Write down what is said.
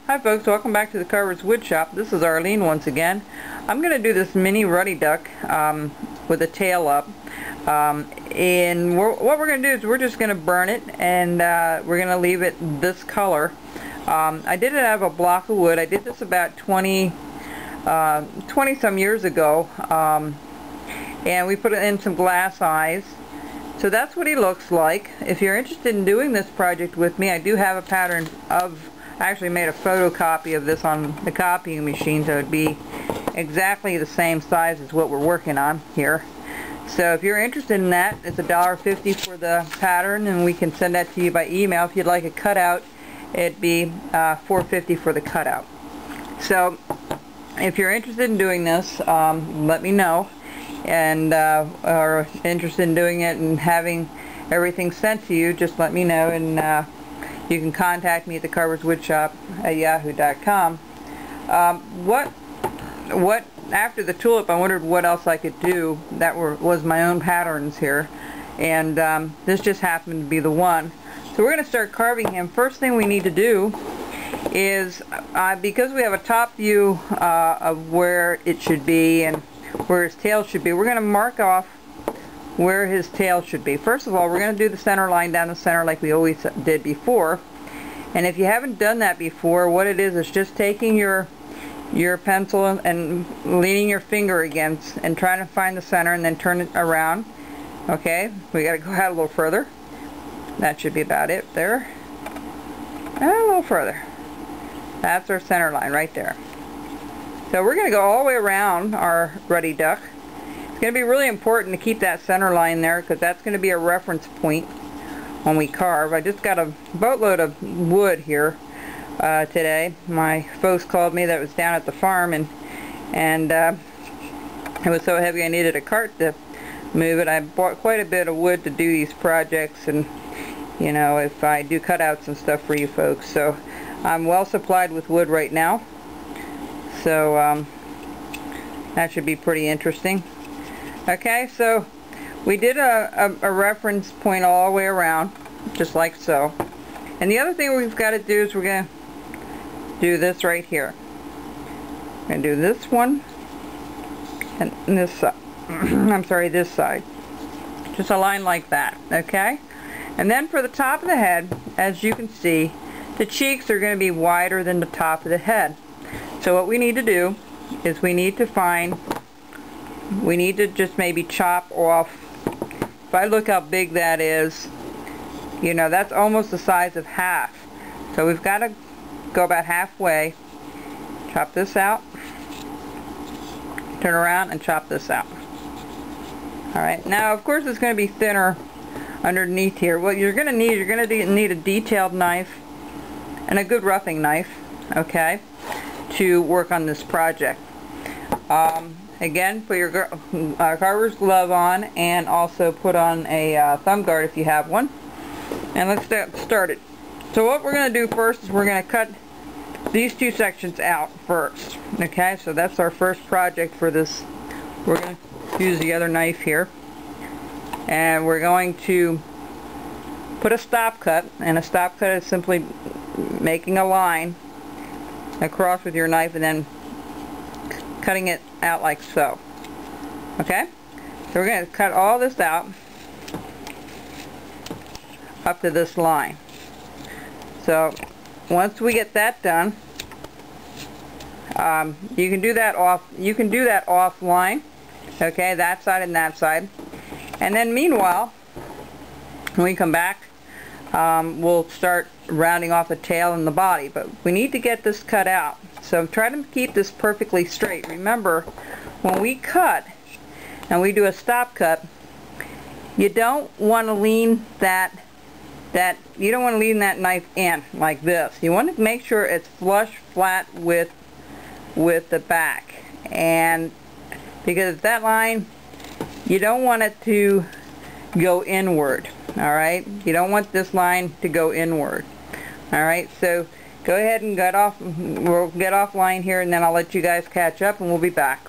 Hi folks, welcome back to the Carver's Woodshop. This is Arlene once again. I'm going to do this mini Ruddy Duck with a tail up. And what we're going to do is we're just going to burn it, and we're going to leave it this color. I did it out of a block of wood. I did this about 20 some years ago, and we put it in some glass eyes. So that's what he looks like. If you're interested in doing this project with me, I do have a pattern of, I actually made a photocopy of this on the copying machine, so it would be exactly the same size as what we're working on here. So if you're interested in that, it's $1.50 for the pattern, and we can send that to you by email. If you'd like a cutout, it'd be $4.50 for the cutout. So if you're interested in doing this, let me know, and are interested in doing it and having everything sent to you, just let me know, and you can contact me at the carverwoodshop at yahoo.com. After the tulip, I wondered what else I could do that was my own patterns here, and this just happened to be the one. So we're going to start carving him. First thing we need to do is, because we have a top view of where it should be and where his tail should be, we're going to mark off where his tail should be. First of all, we're going to do the center line down the center like we always did before. And if you haven't done that before, what it is just taking your pencil and leaning your finger against and trying to find the center, and then turn it around. Okay, we got to go out a little further. That should be about it there. And a little further. That's our center line right there. So we're going to go all the way around our Ruddy Duck. It's going to be really important to keep that center line there, because that's going to be a reference point when we carve. I just got a boatload of wood here today. My folks called me that was down at the farm, and it was so heavy I needed a cart to move it. I bought quite a bit of wood to do these projects, and you know, if I do cutouts and stuff for you folks. So I'm well supplied with wood right now. So that should be pretty interesting. Okay, so we did a reference point all the way around, just like so. And the other thing we've got to do is we're going to do this right here. We're going to do this one and this side. I'm sorry, this side. Just a line like that, okay? And then for the top of the head, as you can see, the cheeks are going to be wider than the top of the head. So what we need to do is we need to just maybe chop off. If I look how big that is, you know, that's almost the size of half. So we've got to go about halfway, chop this out, turn around and chop this out. Alright, now of course it's going to be thinner underneath here. What you're going to need a detailed knife and a good roughing knife, okay, to work on this project. Again, put your carver's glove on, and also put on a thumb guard if you have one. And let's get started. So what we're going to do first is we're going to cut these two sections out first. Okay, so that's our first project for this. We're going to use the other knife here, and we're going to put a stop cut, and a stop cut is simply making a line across with your knife and then cutting it out like so. Okay, so we're going to cut all this out up to this line. So once we get that done, you can do that offline, okay, that side and that side. And then meanwhile, when we come back, we'll start rounding off the tail and the body, but we need to get this cut out. So try to keep this perfectly straight. Remember, when we cut and we do a stop cut, you don't want to lean that knife in like this. You want to make sure it's flush flat with the back, and because that line, you don't want it to go inward. Alright, you don't want this line to go inward. Alright, so go ahead and we'll get offline here, and then I'll let you guys catch up and we'll be back.